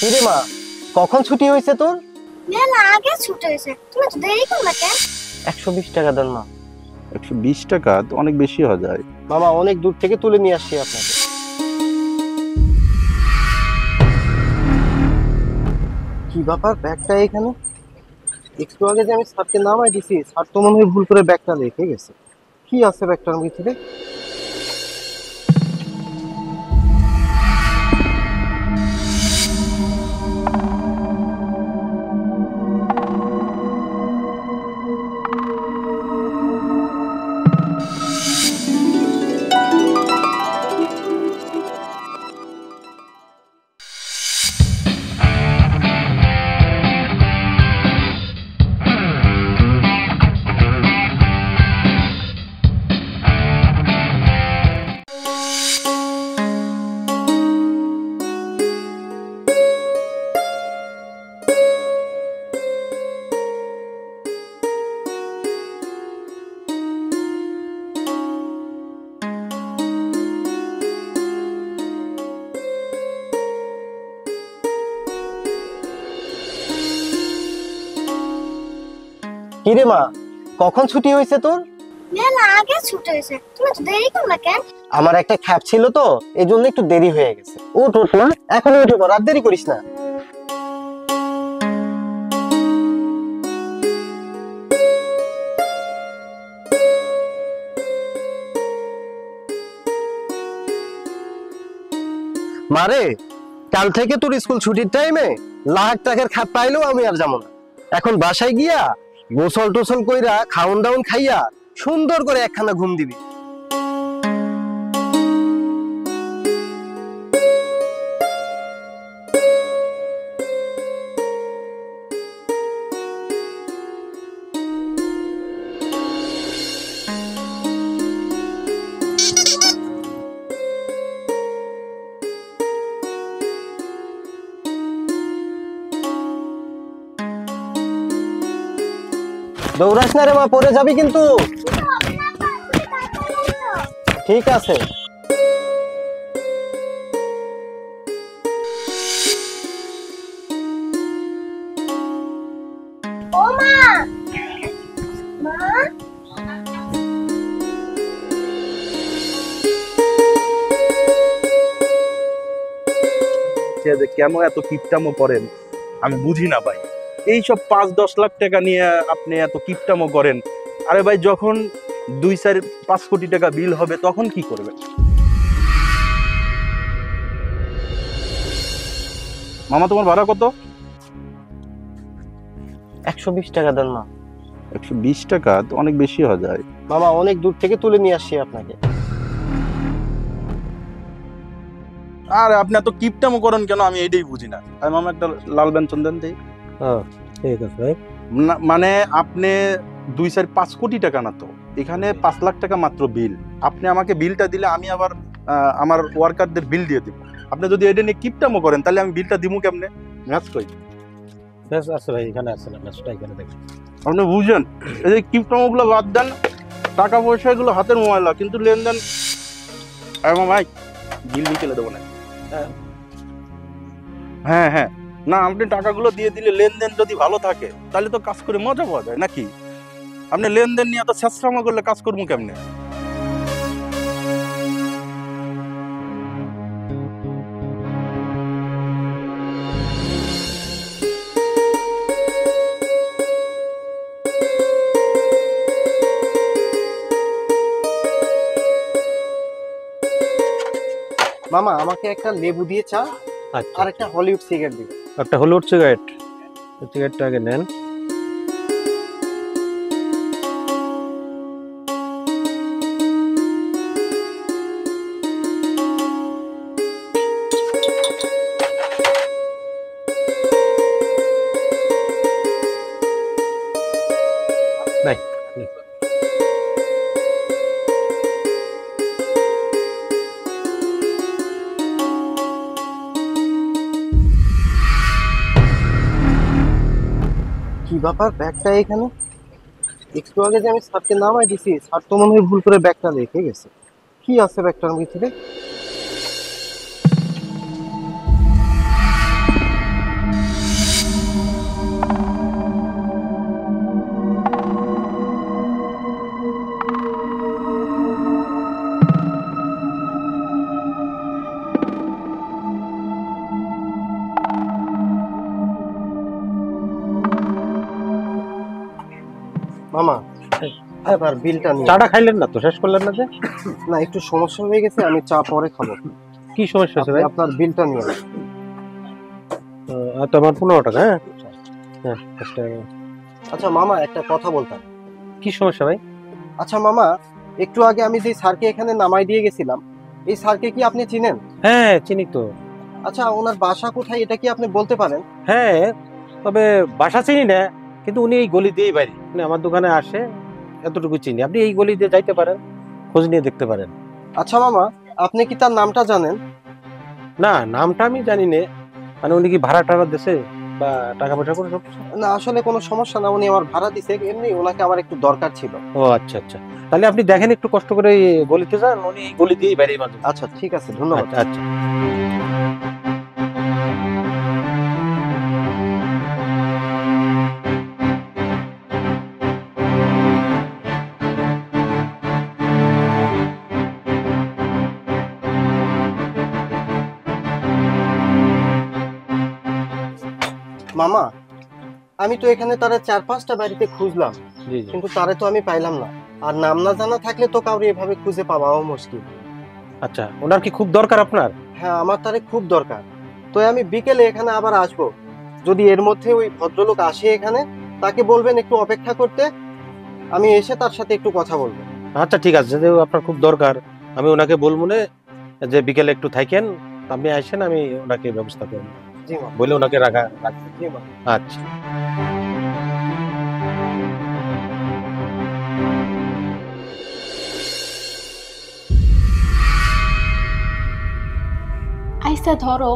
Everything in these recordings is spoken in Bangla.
কিরে মা, কখন ছুটি হয়েছে তোর? মেলা আগে ছুটি হয়েছে, তুমি তো দেরি করলে কেন? 120 টাকা দেন মা। 120 টাকা তো অনেক বেশি হয়ে যায়। মামা অনেক দূর থেকে তুলে নিয়ে আসছি আপনাকে। কি ব্যাপার, ব্যাগটা এখানে? একটু আগে যে আমি স্যারকে নামাই দিছি, স্যার তো মনে হয় ভুল করে ব্যাগটা রেখে গেছে। কি আছে ব্যাগটার ভিতরে? কিরে মা, কখন ছুটি হয়েছে তোর? মেলা আগে ছুটি হয়েছে, তুমি তো দেরি করলে কেন? আমার একটা খ্যাপ ছিল তো, এই জন্য একটু দেরি হয়ে গেছে। উঠ উঠ না, এখনই উঠে পড়, আর দেরি করিস না। মারে, কাল থেকে তোর স্কুল ছুটির টাইমে লাখ টাকার খাপ পাইলেও আমি আর যাবো না। এখন বাসায় গিয়া গোসল টোসল কইরা খাউন দাউন খাইয়া সুন্দর করে একখানা ঘুম দিবি। দৌড়াস না রে মা, পড়ে যাবি কিন্তু। ঠিক আছে। ও মা, মা কেন এত কিপটামো করেন আমি বুঝি না ভাই। এইসব 5-10 লাখ টাকা নিয়ে আপনি এত কিপটামো করেন। আরে ভাই, যখন 2-4-5 কোটি টাকা বিল হবে তখন কি করবেন? মামা, তোমার ভাড়া কত? 120 টাকা দেন মা। 120 টাকা তো অনেক বেশি হয়ে যায়। মামা অনেক দূর থেকে তুলে নিয়ে আসছি আপনাকে। আর আপনি এত কিপটামো করেন কেন আমি এইটাই বুঝি না। আর মামা, একটা লাল বেঞ্চন দেন দেই। হ্যাঁ ঠিক আছে ভাই। মানে আপনি 2-4-5 কোটি টাকা না তো, এখানে 5 লাখ টাকা মাত্র বিল। আপনি আমাকে বিলটা দিলে আমি আবার আমার ওয়ার্কারদের বিল দিয়ে দিব। আপনি যদি এটা নিয়ে কিপটামো করেন তাহলে আমি বিলটা দিব কেমনে? ম্যাচ কই বেশ আছে ভাই, এখানে আছে না, ম্যাচটা এখানে দেখুন। আপনি বুঝেন, এই যে কিপটামো গুলো বাদ দেন, টাকা পয়সা এগুলো হাতের মোবাইল, কিন্তু লেনদেন। ভাই, বিল বিকেলে দেবো না। হ্যাঁ হ্যাঁ, না আপনি টাকাগুলো দিয়ে দিলে লেনদেন যদি ভালো থাকে তাহলে তো কাজ করে মজা পাওয়া যায় নাকি? আপনি লেনদেন নিয়ে এত ছেঁচড়ামো করলে কাজ করবো কেমনে? মামা আমাকে একটা লেবু দিয়ে চা আর একটা হলিউড সিগারেট দিবেন। একটা হলিউড সিগারেট, সিগারেটটা আগে নেন। ভাই কি ব্যাপার, ব্যাগটা এখানে? একটু আগে যে আমি স্যারকে নামাই দিছি, স্যার তো মনে হয় ভুল করে ব্যাগটা রেখে গেছে। কি আছে ব্যাগটার ভিতরে? মামা এবার বিলটা নিয়ে চাটা খাইলেন না তো, শেষ করলেন না যে? না একটু সমস্যা হয়ে গেছে, আমি চা পরে খাবো। কি সমস্যা আছে আপনি ভাই? আপনার বিলটা নিয়ে আসুন। তো আমার 15 টাকা। হ্যাঁ হ্যাঁ 5 টাকা। আচ্ছা মামা, একটা কথা বলতাম। কি সমস্যা ভাই? আচ্ছা মামা, একটু আগে আমি যে স্যারকে এখানে নামাই দিয়ে গেছিলাম, এই স্যারকে কি আপনি চিনেন? হ্যাঁ চিনি তো। আচ্ছা ওনার বাসা কোথায় এটা কি আপনি বলতে পারেন? হ্যাঁ, তবে বাসা চিনি না, কিন্তু উনি এই গলি দিয়েই বাড়ি। উনি আমার দোকানে আসে, এতটুকু চিনি। আপনি এই গলি দিয়ে যাইতে পারেন, খোঁজ নিয়ে দেখতে পারেন। আচ্ছা মামা, আপনি কি তার নামটা জানেন? না, নামটা আমি জানি না। মানে উনি কি ভাড়া টাড়া দেশে বা টাকা পয়সা করে সব? না আসলে কোনো সমস্যা না, উনি আমার ভাড়া দিছে, এমনি ওনাকে আমার একটু দরকার ছিল। ও আচ্ছা আচ্ছা, তাহলে আপনি দেখেন একটু কষ্ট করে এই গলিতে যান, উনি এই গলি দিয়েই বাড়ি মাঝে। আচ্ছা ঠিক আছে, ধন্যবাদ। আচ্ছা আচ্ছা। মামা, আমি তো এখানে তারা 4-5টা বাড়িতে খুঁজলাম, জি জি। কিন্তু তারে তো আমি পাইলাম না। আর নাম না জানা থাকলে তো কাউরে এভাবে খুঁজে পাওয়াও মুশকিল। আচ্ছা, ওনার কি খুব দরকার আপনার? হ্যাঁ আমার তারে খুব দরকার। তো আমি বিকেলে এখানে আবার আসবো, যদি এর মধ্যে ওই ভদ্রলোক আসে এখানে, তাকে বলবেন একটু অপেক্ষা করতে, আমি এসে তার সাথে একটু কথা বলবো। আচ্ছা ঠিক আছে, যদি আপনার খুব দরকার আমি ওনাকে বলবো না যে বিকেলে একটু থাকেন, আপনি আসেন, আমি ওনাকে ব্যবস্থা করবো, জি মা। বলে ওনাকে রাখবেন। জি মা। আচ্ছা। আইসা ধরো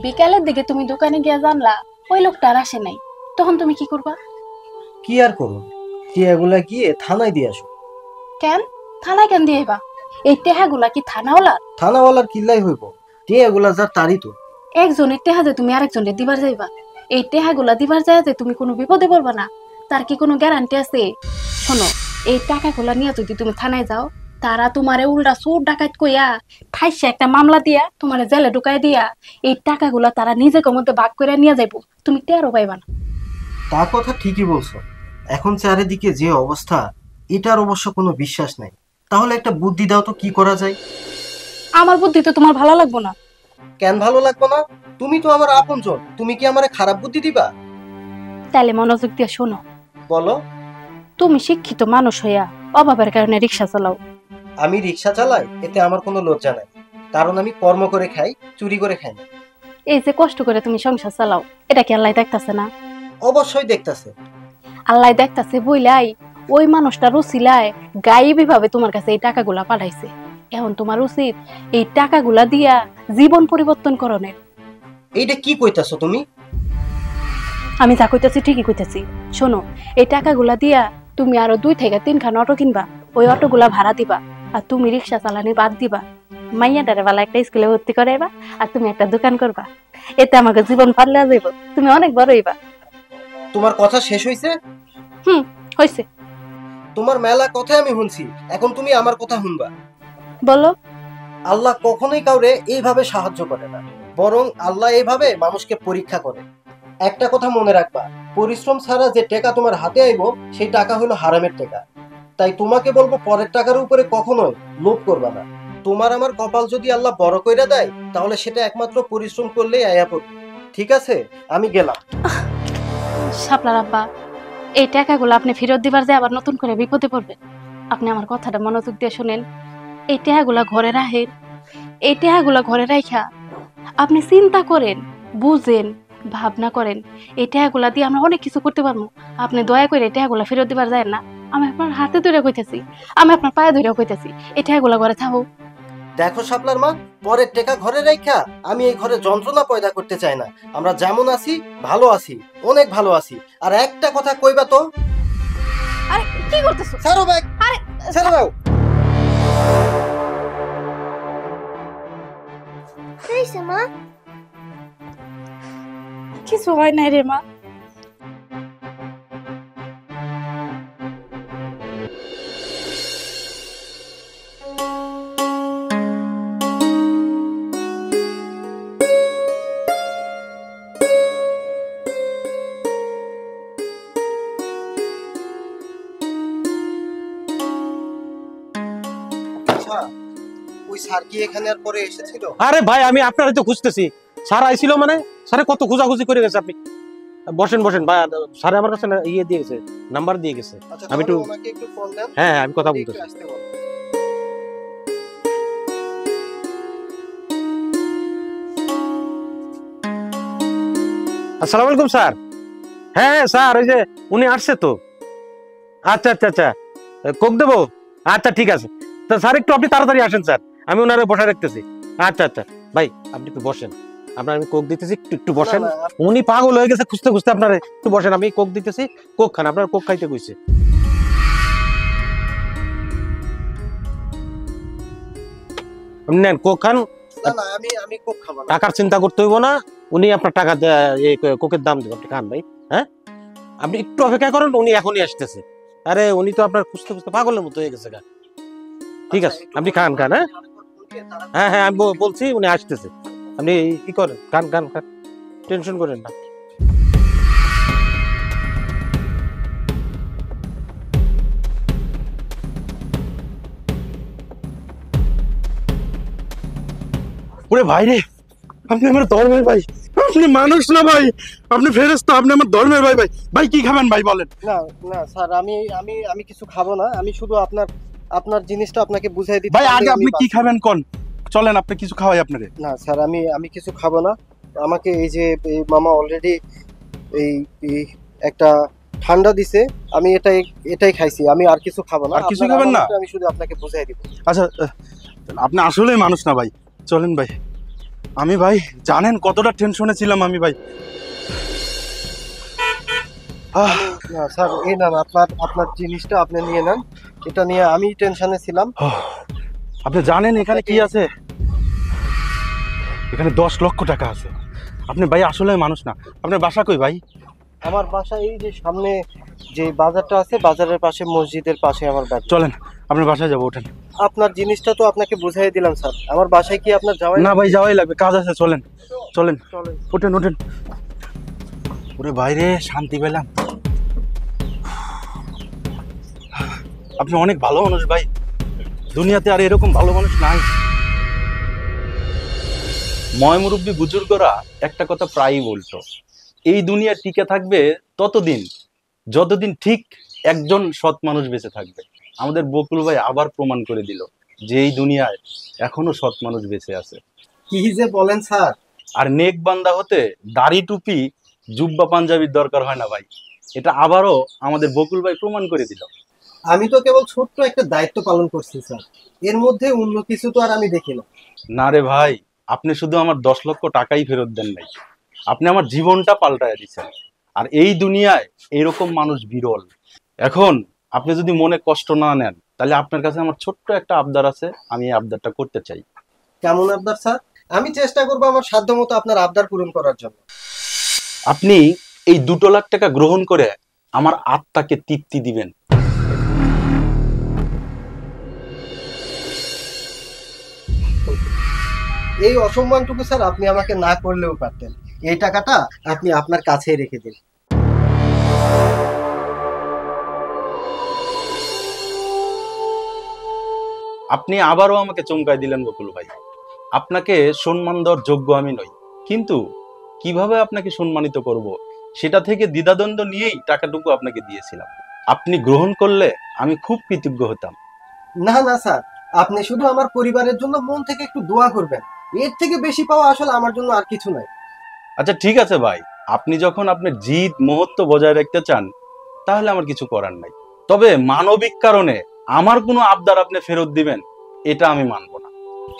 বিকালের দিকে তুমি দোকানে গিয়া জানলা ওই লোকটা আর আসে নাই, তখন তুমি কি করবা? কি আর করুন, টিয়াগুলা গিয়ে থানায় দিয়ে আসো। কেন? থানায় কেন দিয়েবা? এই টেহাগুলা কি থানাওয়ালার? থানাওয়ালার কিল্লাই হইব, টিয়াগুলা যার তারই তো। একজনের টেহা যে তুমি আরেকজনের দিবার যাইবা, এই টেহাগুলা দিবার যায় যে তুমি কোনো বিপদে পড়বা না, তার কি কোনো গ্যারান্টি আছে? শোনো, এই টাকাগুলা নিয়ে যদি তুমি থানায় যাও, তারা তোমারে উল্টা চোর ডাকাত কইয়া ঠাইসে একটা মামলা দিয়া তোমারে জেলে ঢুকাই দিয়া এই টাকাগুলা তারা নিজেকে মধ্যে ভাগ করে নিয়ে যাইবো, তুমি টেরও পাইবা না। তা কথা ঠিকই বলছো, এখন চারিদিকে যে অবস্থা, এটার অবশ্য কোনো বিশ্বাস নাই। তাহলে একটা বুদ্ধি দাও তো, কি করা যায়? আমার বুদ্ধি তো তোমার ভালো লাগবো না। কেন ভালো লাগবে না? তুমি তো আমার আপনজন, তুমি কি আমারে খারাপ বুদ্ধি দিবা? তাইলে মনোযোগ দিয়ে শোনো। বলো। তুমি শিক্ষিত মানুষ হইয়া অভাবের কারণে রিক্সা চালাও। আমি রিক্সা চালাই, এতে আমার কোনো লজ্জা নাই, কারণ আমি কর্ম করে খাই, চুরি করে খাই না। এই যে কষ্ট করে তুমি সংসার চালাও, এটা কি আল্লাহ দেখতাছে না? অবশ্যই দেখতাছে। আল্লাহ দেখতাছে বইলাই ওই মানুষটা রুচিলায় গায়েবী ভাবে তোমার কাছে এই টাকাগুলা পাঠাইছে। এখন তোমার উচিত এই টাকাগুলা দিয়া জীবন পরিবর্তন করণের। এইটা কি কইতাছো তুমি? আমি যা কইতাছি ঠিকই কইতাছি। শোনো, এই টাকাগুলা দিয়া তুমি আরো 2 থেকে 3 খান অটো কিনবা, ওই অটোগুলা ভাড়া দিবা, আর তুমি রিক্সা চালানি বাদ দিবা, মাইয়াটারে বালা একটা স্কুলে ভর্তি করাইবা, আর তুমি একটা দোকান করবা। এতে আমাকে জীবন পাল্লা যাইব, তুমি অনেক বড় হইবা। তোমার কথা শেষ হইছে? হইছে। তোমার মেলা কথা আমি শুনছি, এখন তুমি আমার কথা শুনবা। বলো। আল্লাহ কখনোই কাউরে এইভাবে সাহায্য করে না, বরং আল্লাহ এইভাবে মানুষকে পরীক্ষা করে। একটা কথা মনে রাখবা, পরিশ্রম ছাড়া যে টাকা তোমার হাতে আইব, সেই টাকা হলো হারামের টাকা। তাই তোমাকে বলবো, পরের টাকার উপরে কখনোই লোভ করবা না। তোমার আমার কপাল যদি আল্লাহ বড় কইরা দেয়, তাহলে সেটা একমাত্র পরিশ্রম করলেই আয়া পড়বে। ঠিক আছে, আমি গেলাম। শাপলার আব্বা, এই টাকাগুলো আপনি ফেরত দিবার যে আবার নতুন করে বিপদে পড়বেন। আপনি আমার কথাটা মনোযোগ দিয়ে শুনেন। এই টাকাগুলা ঘরে রাখেন, এই টাকাগুলা ঘরে রাখা আপনি চিন্তা করেন, বুঝেন, ভাবনা করেন। এই টাকাগুলা দিয়ে আমরা অনেক কিছু করতে পারবো। আপনি দয়া করে এই টাকাগুলা ফেরত দিবার যায় না। আমি আপনার হাতে ধরে কইতেছি, আমি আপনার পায়ে ধরে কইতেছি, এই টাকাগুলা ঘরে থাকো। দেখো শাপলার মা, পরের টাকা ঘরে রাখা আমি এই ঘরে যন্ত্রণা পয়দা করতে চাই না। আমরা যেমন আছি ভালো আছি, অনেক ভালো আছি। আর একটা কথা কইবা তো। আরে কি করতেছো? ছাড়ো ব্যাগ, আরে ছেড়ে দাও। হয়েছে মা? কিছু হয় নাই রে মা। স্যার কি এখানে আর পরে এসেছিল? আরে ভাই আমি আপনার তো খুঁজতেছি, স্যার আইছিল মানে স্যারে কত খোঁজাখুঁজি করে গেছে। আপনি বসেন বসেন ভাই, স্যারে আমার কাছে ইয়ে দিয়ে গেছে, নাম্বার দিয়ে গেছে। আচ্ছা আমি তাহলে একটু- ওনাকে একটু ফোন দেন। হ্যাঁ হ্যাঁ, আমি কথা একটু বলতেছি। আসতে বলুন। আসসালামু আলাইকুম স্যার। হ্যাঁ স্যার, ওই যে উনি আসছে তো। আচ্ছা আচ্ছা আচ্ছা, কোক দেবো? আচ্ছা ঠিক আছে। তো স্যার একটু আপনি তাড়াতাড়ি আসেন স্যার, আমি ওনারে বসে রাখতেছি। আচ্ছা আচ্ছা ভাই, আপনি একটু বসেন, আপনার আমি কোক দিতেছি, একটু একটু বসেন। না, না, উনি পাগল হয়ে গেছে খুঁজতে খুঁজতে, আপনার একটু বসেন, আমি কোক দিতেছি। কোক খান, আপনার কোক খাইতে কইছে। আপনি নেন কোক খান, না না, আমি খুব খাবো না। টাকার চিন্তা করতে হইব না। উনি আপনার টাকা এই কোকের দাম দেবেন, আপনি খান ভাই। হ্যাঁ, আপনি একটু অপেক্ষা করেন, উনি এখনই আসতেছে। আরে উনি তো আপনার খুঁজতে খুঁজতে পাগলের মতো হয়ে গেছে গা। ঠিক আছে, আচ্ছা, একটু আপনি খান খান। হ্যাঁ ফোন দিয়ে তাড়াতাড়ি- হ্যাঁ হ্যাঁ, আমি বলছি উনি আসতেছে, আপনি ই করেন, খান খান খান, টেনশন করেন না। ওরে ভাই রে, আপনি আমার ধর্মের ভাই, আপনি মানুষ না ভাই, আপনি ফেরেশতা, আপনি আমার ধর্মের ভাই। ভাই ভাই কি খাবেন ভাই বলেন? না না স্যার, আমি কিছু খাবো না। আমি শুধু আপনার জিনিসটা আপনাকে বুঝাই দিতে ভাই আগে পারলেই আপনি আমি কি বাঁচি। খাবেন কোন? চলেন আপনি কিছু খাওয়াই আপনারে। না স্যার, আমি কিছু খাবো না। আমাকে এই যে এই মামা অলরেডি এই এই একটা ঠান্ডা দিছে, আমি এটাই খাইছি। আমি আর কিছু খাবো না। আর কিছু খাবেন না? আমি শুধু আপনাকে বুঝাই দিব। আচ্ছা আপনি আসলেই মানুষ না ভাই, চলেন ভাই। আমি ভাই জানেন কতটা টেনশনে ছিলাম আমি ভাই। আহ, না স্যার, এই নেন আপনার জিনিসটা আপনি নিয়ে নেন। এটা নিয়ে আমি টেনশনে ছিলাম। আপনি জানেন এখানে কি আছে? এখানে 10 লক্ষ টাকা আছে। আপনি ভাই আসলে মানুষ না। আপনার বাসা কই ভাই? আমার বাসা এই যে সামনে যে বাজারটা আছে, বাজারের পাশে, মসজিদের পাশে আমার বাড়ি। চলেন আপনার বাসায় যাবো, ওঠেন। আপনার জিনিসটা তো আপনাকে বুঝাই দিলাম স্যার। আমার বাসায় কি আপনার যাওয়াই না ভাই যাওয়াই লাগবে, কাজ আছে, চলেন চলেন, চলেন। ওঠেন ওঠেন। ওরে বাইরে শান্তি পেলাম। আপনি অনেক ভালো মানুষ ভাই, দুনিয়াতে আর এরকম ভালো মানুষ নাই। ময় মুরব্বী বুজুর্গরা একটা কথা প্রায়ই বলতো, এই দুনিয়া টিকে থাকবে ততদিন যতদিন ঠিক একজন সৎ মানুষ বেঁচে থাকবে। আমাদের বকুল ভাই আবার প্রমাণ করে দিল যে এই দুনিয়ায় এখনো সৎ মানুষ বেঁচে আছে। কি যে বলেন স্যার? আর নেক বান্দা হতে দাড়ি টুপি জুব্বা পাঞ্জাবির দরকার হয় না ভাই, এটা আবারও আমাদের বকুল ভাই প্রমাণ করে দিল। আমি তো কেবল ছোট্ট একটা দায়িত্ব পালন করছি স্যার, এর মধ্যে অন্য কিছু তো আর আমি দেখি না। না রে ভাই, আপনি শুধু আমার 10 লক্ষ টাকাই ফেরত দেন নাই, আপনি আমার জীবনটা পাল্টায় দিচ্ছেন। আর এই দুনিয়ায় এরকম মানুষ বিরল। এখন আপনি যদি মনে কষ্ট না নেন, তাহলে আপনার কাছে আমার ছোট্ট একটা আবদার আছে, আমি এই আবদারটা করতে চাই। কেমন আবদার স্যার? আমি চেষ্টা করবো আমার সাধ্য মতো আপনার আবদার পূরণ করার জন্য। আপনি এই 2 লাখ টাকা গ্রহণ করে আমার আত্মাকে তৃপ্তি দিবেন। এই অসম্মানটুকু স্যার আপনি আমাকে না করলেও পারতেন। এই টাকাটা আপনি আপনার কাছেই রেখে দিন। আপনি আবারও আমাকে চমকায় দিলেন বকুল ভাই। আপনাকে সম্মান দেওয়ার যোগ্য আমি নই, কিন্তু কিভাবে আপনাকে সম্মানিত করব সেটা থেকে দ্বিধাদ্বন্দ্ব নিয়েই টাকাটুকু আপনাকে দিয়েছিলাম। আপনি গ্রহণ করলে আমি খুব কৃতজ্ঞ হতাম। না না স্যার, আপনি শুধু আমার পরিবারের জন্য মন থেকে একটু দোয়া করবেন। এর থেকে বেশি পাওয়া আসলে আমার জন্য আর কিছু নাই। আচ্ছা ঠিক আছে ভাই, আপনি যখন আপনার জিদ মহত্ব বজায় রাখতে চান, তাহলে আমার কিছু করার নাই। তবে মানবিক কারণে আমার কোনো আবদার আপনি ফেরত দিবেন, এটা আমি মানব না।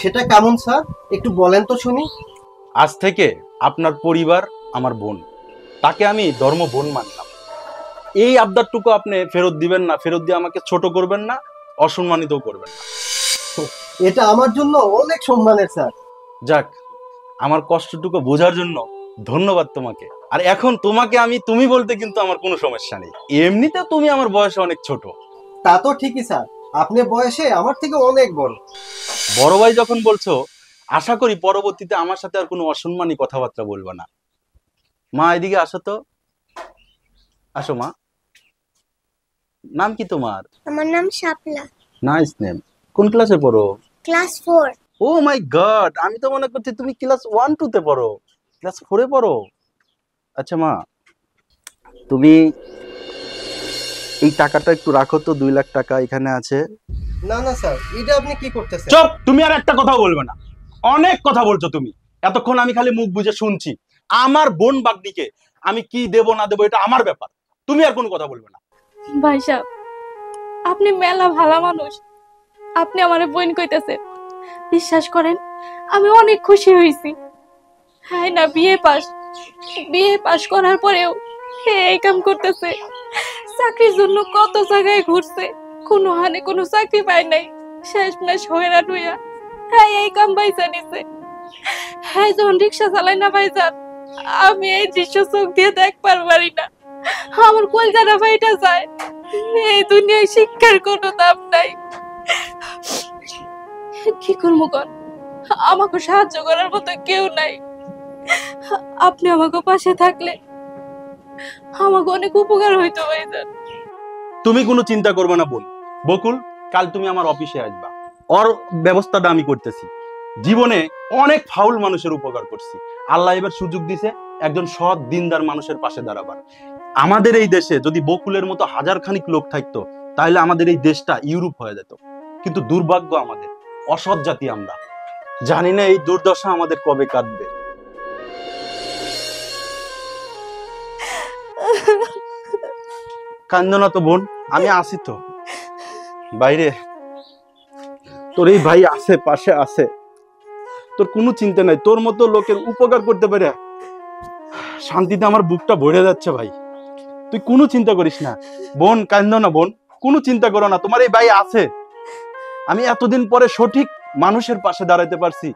সেটা কেমন স্যার, একটু বলেন তো শুনি। আজ থেকে আপনার পরিবার আমার বোন, তাকে আমি ধর্ম বোন মানলাম। এই আবদারটুকু আপনি ফেরত দিবেন না, ফেরত দিয়ে আমাকে ছোট করবেন না, অসম্মানিত করবেন না। এটা আমার জন্য অনেক সম্মানের স্যার। যাক, আমার কষ্টটুকু বোঝার জন্য ধন্যবাদ তোমাকে। আর এখন তোমাকে আমি তুমি বলতে কিন্তু আমার কোনো সমস্যা নেই, এমনিতে তুমি আমার বয়সে অনেক ছোট। তা তো ঠিকই স্যার, আপনি বয়সে আমার থেকে অনেক বড়। বড় ভাই যখন বলছো, আশা করি পরবর্তীতে আমার সাথে আর কোনো অসম্মানী কথাবার্তা বলবে না। মা এদিকে আসো তো, আসো মা। নাম কি তোমার? আমার নাম শাপলা, নাইস নেম। কোন ক্লাসে পড়ো? ক্লাস 4। ও মাই গড, আমি তো মনে করছি তুমি ক্লাস 1-2 তে পড়ো, ক্লাস 4-এ পড়ো। আচ্ছা মা, তুমি এই টাকাটা একটু রাখো তো, 2 লাখ টাকা এখানে আছে। না না স্যার, এটা আপনি কি করতেছেন? চুপ, তুমি আর একটা কথা বলবে না, অনেক কথা বলছো তুমি। এতক্ষণ আমি খালি মুখ বুজে শুনছি। আমার বোন বাগনিকে আমি কি দেব না দেবো এটা আমার ব্যাপার, তুমি আর কোনো কথা বলবে না। ভাই সাহেব, আপনি মেলা ভালো মানুষ, আপনি আমারে বোন কইতেছেন। বিশ্বাস করেন, আমি অনেক খুশি হয়েছি। হ্যাঁ না, বিয়ে পাস করার পরেও সে এই কাম করতেছে। চাকরির জন্য কত জায়গায় ঘুরছে, কোনো হানে কোনো চাকরি পায় নাই। শেষমেশ হয়রান হইয়া হ্যাঁ এই কাম বাইসা নিছে। হ্যাঁ যখন রিক্সা চালাই না ভাইজান, আমি এই দৃশ্য চোখ দিয়ে দেখবার পারি না। আমার কলজাটা ভাইটা যায়। এই দুনিয়ায় শিক্ষার কোনো দাম নাই। কি করবো কর, আমাকে সাহায্য করার মতো কেউ নাই। আপনি আমাকে পাশে থাকলে আমাকে অনেক উপকার হইতো ভাইজান। তুমি কোনো চিন্তা করবে না বোন। বকুল, কাল তুমি আমার অফিসে আসবা, ওর ব্যবস্থাটা আমি করতেছি। জীবনে অনেক ফাউল মানুষের উপকার করছি, আল্লাহ এবার সুযোগ দিছে একজন সৎ দিনদার মানুষের পাশে দাঁড়াবার। আমাদের এই দেশে যদি বকুলের মতো হাজার খানিক লোক থাকতো, তাহলে আমাদের এই দেশটা ইউরোপ হয়ে যেত। কিন্তু দুর্ভাগ্য আমাদের, অসৎ জাতি আমরা। জানি না এই দুর্দশা আমাদের কবে কাটবে। কান্দো না তো বোন, আমি আসি তো বাইরে। তোর এই ভাই আছে, পাশে আছে, তোর কোনো চিন্তা নাই। তোর মতো লোকের উপকার করতে পারে শান্তিতে আমার বুকটা ভরে যাচ্ছে ভাই। তুই কোনো চিন্তা করিস না বোন, কান্দো না বোন, কোনো চিন্তা করো না। তোমার এই ভাই আছে। আমি এতদিন পরে সঠিক মানুষের পাশে দাঁড়াতে পারছি,